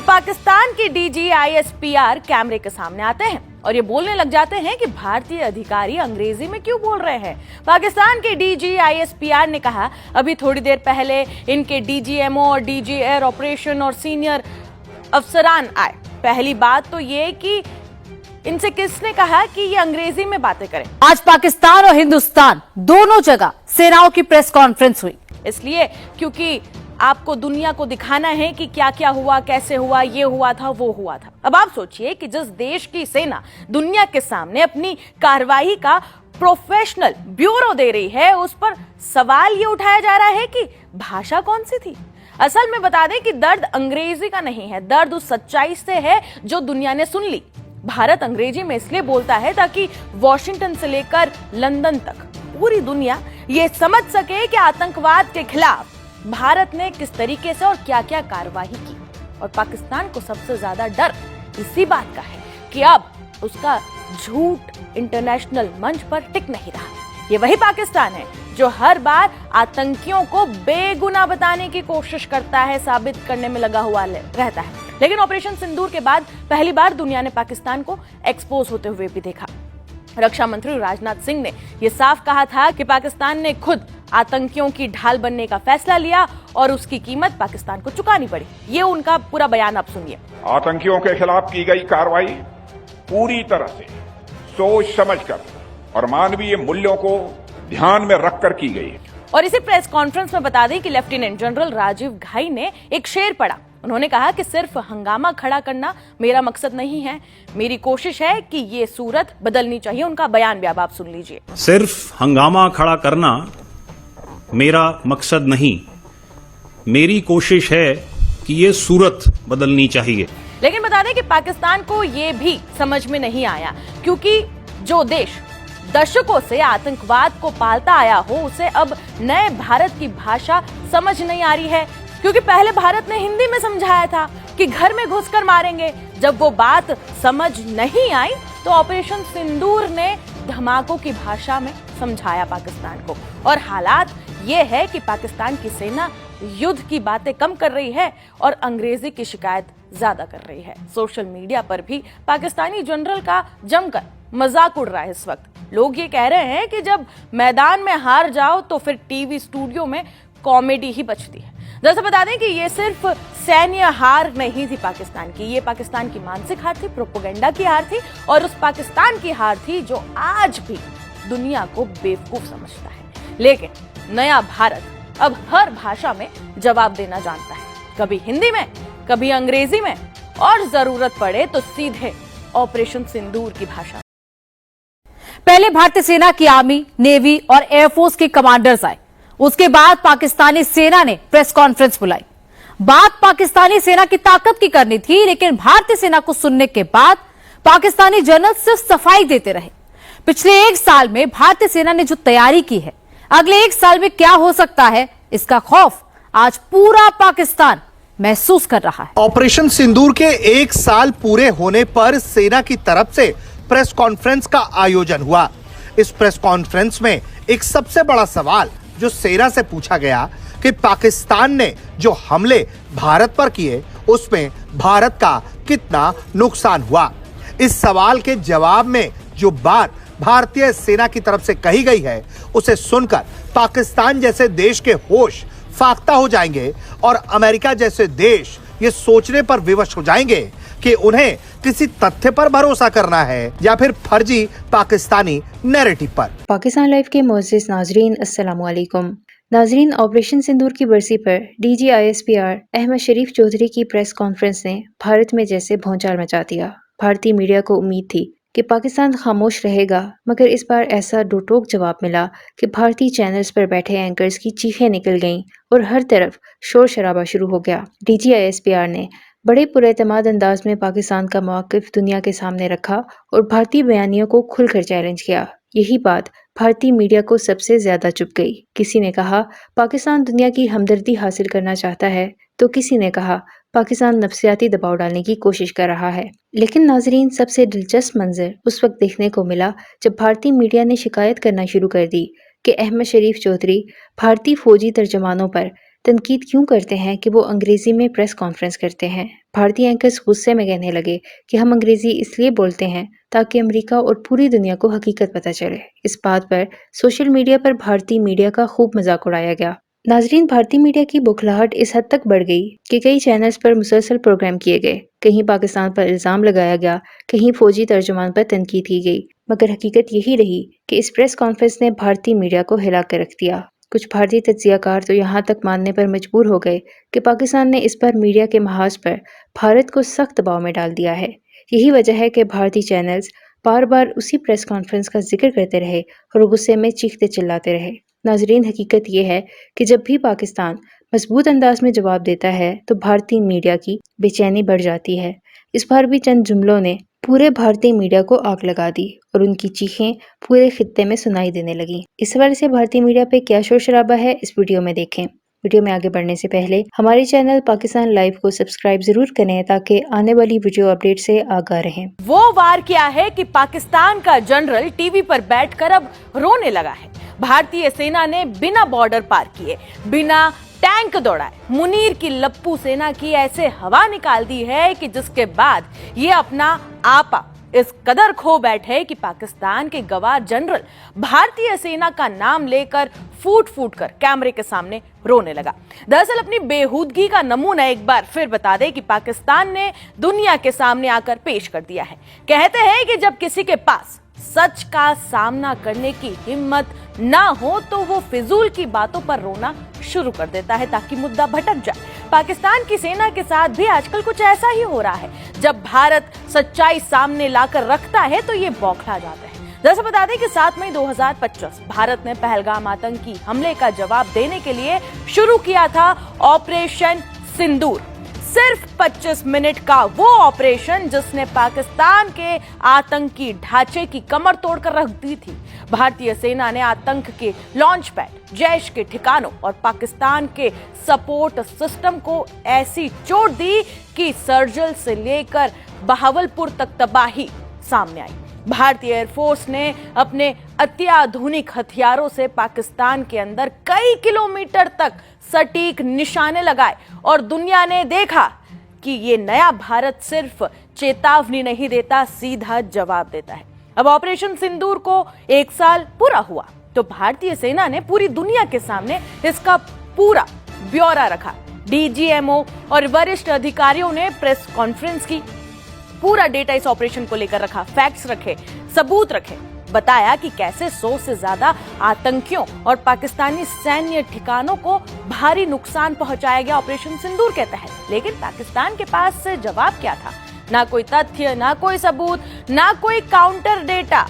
तो पाकिस्तान के DG ISPR कैमरे के सामने आते हैं और ये बोलने लग जाते हैं कि भारतीय अधिकारी अंग्रेजी में क्यों बोल रहे हैं। पाकिस्तान के डीजी आईएसपीआर ने कहा, अभी थोड़ी देर पहले इनके डीजीएमओ और डीजी एयर ऑपरेशन और सीनियर अफसरान आए। पहली बात तो ये कि इनसे किसने कहा कि ये अंग्रेजी में बातें करें। आज पाकिस्तान और हिंदुस्तान दोनों जगह सेनाओं की प्रेस कॉन्फ्रेंस हुई, इसलिए क्योंकि आपको दुनिया को दिखाना है कि क्या क्या हुआ, कैसे हुआ, ये हुआ था, वो हुआ था। अब आप सोचिए कि जिस देश की सेना दुनिया के सामने अपनी कार्रवाई का प्रोफेशनल ब्यूरो दे रही है, उस पर सवाल ये उठाया जा रहा है कि भाषा कौन सी थी। असल में बता दें कि दर्द अंग्रेजी का नहीं है, दर्द उस सच्चाई से है जो दुनिया ने सुन ली। भारत अंग्रेजी में इसलिए बोलता है ताकि वॉशिंगटन से लेकर लंदन तक पूरी दुनिया ये समझ सके कि आतंकवाद के खिलाफ भारत ने किस तरीके से और क्या क्या कार्रवाई की। और पाकिस्तान को सबसे ज्यादा डर इसी बात का है कि अब उसका झूठ इंटरनेशनल मंच पर टिक नहीं रहा। ये वही पाकिस्तान है जो हर बार आतंकियों को बेगुनाह बताने की कोशिश करता है, साबित करने में लगा हुआ रहता है। लेकिन ऑपरेशन सिंदूर के बाद पहली बार दुनिया ने पाकिस्तान को एक्सपोज होते हुए भी देखा। रक्षा मंत्री राजनाथ सिंह ने यह साफ कहा था कि पाकिस्तान ने खुद आतंकियों की ढाल बनने का फैसला लिया और उसकी कीमत पाकिस्तान को चुकानी पड़ी। ये उनका पूरा बयान आप सुनिए। आतंकियों के खिलाफ की गई कार्रवाई पूरी तरह से सोच समझकर और मानवीय मूल्यों को ध्यान में रखकर की गई। और इसी प्रेस कॉन्फ्रेंस में बता दें कि लेफ्टिनेंट जनरल राजीव घाई ने एक शेर पढ़ा। उन्होंने कहा कि सिर्फ हंगामा खड़ा करना मेरा मकसद नहीं है, मेरी कोशिश है कि ये सूरत बदलनी चाहिए। उनका बयान भी अब आप सुन लीजिए। सिर्फ हंगामा खड़ा करना मेरा मकसद नहीं, मेरी कोशिश है कि ये सूरत बदलनी चाहिए। लेकिन बता दें कि पाकिस्तान को ये भी समझ में नहीं आया, क्योंकि जो देश दशकों से आतंकवाद को पालता आया हो, उसे अब नए भारत की भाषा समझ नहीं आ रही है। क्योंकि पहले भारत ने हिंदी में समझाया था कि घर में घुसकर मारेंगे। जब वो बात समझ नहीं आई तो ऑपरेशन सिंदूर ने धमाकों की भाषा में समझाया पाकिस्तान को। और हालात ये है कि पाकिस्तान की सेना युद्ध की बातें कम कर रही है और अंग्रेजी की शिकायत ज्यादा कर रही है। सोशल मीडिया पर भी पाकिस्तानी जनरल का जमकर मजाक उड़ रहा है इस वक्त। लोग ये कह रहे हैं कि जब मैदान में हार जाओ तो फिर टीवी स्टूडियो में कॉमेडी ही बचती है। दरअसल बता दें कि ये सिर्फ सैन्य हार नहीं थी पाकिस्तान की, ये पाकिस्तान की मानसिक हार थी, प्रोपेगेंडा की हार थी और उस पाकिस्तान की हार थी जो आज भी दुनिया को बेवकूफ समझता है। लेकिन नया भारत अब हर भाषा में जवाब देना जानता है, कभी हिंदी में, कभी अंग्रेजी में और जरूरत पड़े तो सीधे ऑपरेशन सिंदूर की भाषा। पहले भारतीय सेना की आर्मी, नेवी और एयरफोर्स के कमांडर्स आए, उसके बाद पाकिस्तानी सेना ने प्रेस कॉन्फ्रेंस बुलाई। बात पाकिस्तानी सेना की ताकत की करनी थी, लेकिन भारतीय सेना को सुनने के बाद पाकिस्तानी जनरल सिर्फ सफाई देते रहे। पिछले एक साल में भारतीय सेना ने जो तैयारी की है, अगले एक साल में क्या हो सकता है, इसका खौफ आज पूरा पाकिस्तान महसूस कर रहा है। ऑपरेशन सिंदूर के एक साल पूरे होने पर सेना की तरफ से प्रेस कॉन्फ्रेंस का आयोजन हुआ। इस प्रेस कॉन्फ्रेंस में एक सबसे बड़ा सवाल जो सेना से पूछा गया कि पाकिस्तान ने जो हमले भारत पर किए, उसमें भारत का कितना नुकसान हुआ। इस सवाल के जवाब में जो बात भारतीय सेना की तरफ से कही गई है, उसे सुनकर पाकिस्तान जैसे देश के होश फाख्ता हो जाएंगे और अमेरिका जैसे देश ये सोचने पर विवश हो जाएंगे कि उन्हें किसी तथ्य पर भरोसा करना है या फिर फर्जी पाकिस्तानी नैरेटिव पर। पाकिस्तान लाइव के मोअज़्ज़िज़ नाज़रीन, अस्सलामु अलैकुम। नाज़रीन, ऑपरेशन सिंदूर की बरसी पर डीजी आईएसपीआर अहमद शरीफ चौधरी की प्रेस कॉन्फ्रेंस ने भारत में जैसे भौचाल मचा दिया। भारतीय मीडिया को उम्मीद थी कि पाकिस्तान खामोश रहेगा, मगर इस बार ऐसा डोटोक जवाब मिला कि भारतीय चैनल्स पर बैठे एंकर्स की चीखें निकल गईं और हर तरफ शोर शराबा शुरू हो गया। डीजी आईएसपीआर ने बड़े पुरएतमाद अंदाज में पाकिस्तान का मौक़िफ़ दुनिया के सामने रखा और भारतीय बयानियों को खुलकर चैलेंज किया। यही बात भारतीय मीडिया को सबसे ज्यादा चुभ गई। किसी ने कहा पाकिस्तान दुनिया की हमदर्दी हासिल करना चाहता है, तो किसी ने कहा पाकिस्तान नफ्सियाती दबाव डालने की कोशिश कर रहा है। लेकिन नाजरीन, सबसे दिलचस्प मंजर उस वक्त देखने को मिला जब भारतीय मीडिया ने शिकायत करना शुरू कर दी कि अहमद शरीफ चौधरी भारतीय फौजी तर्जमानों पर तनकीद क्यों करते हैं कि वो अंग्रेजी में प्रेस कॉन्फ्रेंस करते हैं। भारतीय एंकर्स गुस्से में कहने लगे कि हम अंग्रेजी इसलिए बोलते हैं ताकि अमेरिका और पूरी दुनिया को हकीकत पता चले। इस बात पर सोशल मीडिया पर भारतीय मीडिया का खूब मजाक उड़ाया गया। नाजरीन, भारतीय मीडिया की बुखलाहट इस हद तक बढ़ गई कि कई चैनल्स पर मुसलसल प्रोग्राम किए गए। कहीं पाकिस्तान पर इल्जाम लगाया गया, कहीं फौजी तर्जुमान पर तनकीद की गई, मगर हकीकत यही रही कि इस प्रेस कॉन्फ्रेंस ने भारतीय मीडिया को हिला कर रख दिया। कुछ भारतीय तज्जियाकार तो यहाँ तक मानने पर मजबूर हो गए कि पाकिस्तान ने इस पर मीडिया के महाज पर भारत को सख्त दबाव में डाल दिया है। यही वजह है कि भारतीय चैनल्स बार बार उसी प्रेस कॉन्फ्रेंस का जिक्र करते रहे और गुस्से में चीखते चिल्लाते रहे। नाजरीन, हकीकत यह है कि जब भी पाकिस्तान मजबूत अंदाज में जवाब देता है तो भारतीय मीडिया की बेचैनी बढ़ जाती है। इस बार भी चंद जुमलों ने पूरे भारतीय मीडिया को आग लगा दी और उनकी चीखें पूरे खित्ते में सुनाई देने लगी। इस हवाले से भारतीय मीडिया पे क्या शोर शराबा है, इस वीडियो में देखें। वीडियो में आगे बढ़ने से पहले हमारे चैनल पाकिस्तान लाइव को सब्सक्राइब जरूर करें ताकि आने वाली वीडियो अपडेट से आगाह रहें। वो वार क्या है कि पाकिस्तान का जनरल टीवी पर बैठकर अब रोने लगा है। भारतीय सेना ने बिना बॉर्डर पार किए, बिना टैंक दौड़ाए मुनीर की लप्पू सेना की ऐसे हवा निकाल दी है कि जिसके बाद ये अपना आपा इस कदर खो बैठे कि पाकिस्तान के गवाह जनरल भारतीय सेना का नाम लेकर फूट फूट कर कैमरे के सामने रोने लगा। दरअसल अपनी बेहूदगी का नमूना एक बार फिर बता दे कि पाकिस्तान ने दुनिया के सामने आकर पेश कर दिया है। कहते हैं कि जब किसी के पास सच का सामना करने की हिम्मत ना हो तो वो फिजूल की बातों पर रोना शुरू कर देता है ताकि मुद्दा भटक जाए। पाकिस्तान की सेना के साथ भी आजकल कुछ ऐसा ही हो रहा है। जब भारत सच्चाई सामने लाकर रखता है तो ये बौखला जाता है। दरअसल बता दें कि 7 मई 2025 भारत ने पहलगाम आतंकी हमले का जवाब देने के लिए शुरू किया था ऑपरेशन सिंदूर। सिर्फ 25 मिनट का वो ऑपरेशन जिसने पाकिस्तान के आतंकी ढांचे की कमर तोड़कर रख दी थी। भारतीय सेना ने आतंक के लॉन्च पैड, जैश के ठिकानों और पाकिस्तान के सपोर्ट सिस्टम को ऐसी चोट दी कि सर्जिल से लेकर बहावलपुर तक तबाही सामने आई। भारतीय एयरफोर्स ने अपने अत्याधुनिक हथियारों से पाकिस्तान के अंदर कई किलोमीटर तक सटीक निशाने लगाए और दुनिया ने देखा कि ये नया भारत सिर्फ चेतावनी नहीं देता, सीधा जवाब देता है। अब ऑपरेशन सिंदूर को 1 साल पूरा हुआ तो भारतीय सेना ने पूरी दुनिया के सामने इसका पूरा ब्यौरा रखा। डीजीएमओ और वरिष्ठ अधिकारियों ने प्रेस कॉन्फ्रेंस की, पूरा डेटा इस ऑपरेशन को लेकर रखा, फैक्ट्स रखे, सबूत रखे, बताया कि कैसे 100 से ज्यादा आतंकियों और पाकिस्तानी सैन्य ठिकानों को भारी नुकसान पहुंचाया गया ऑपरेशन सिंदूर के तहत। लेकिन पाकिस्तान के पास से जवाब क्या था? ना कोई तथ्य, ना कोई सबूत, ना कोई काउंटर डेटा।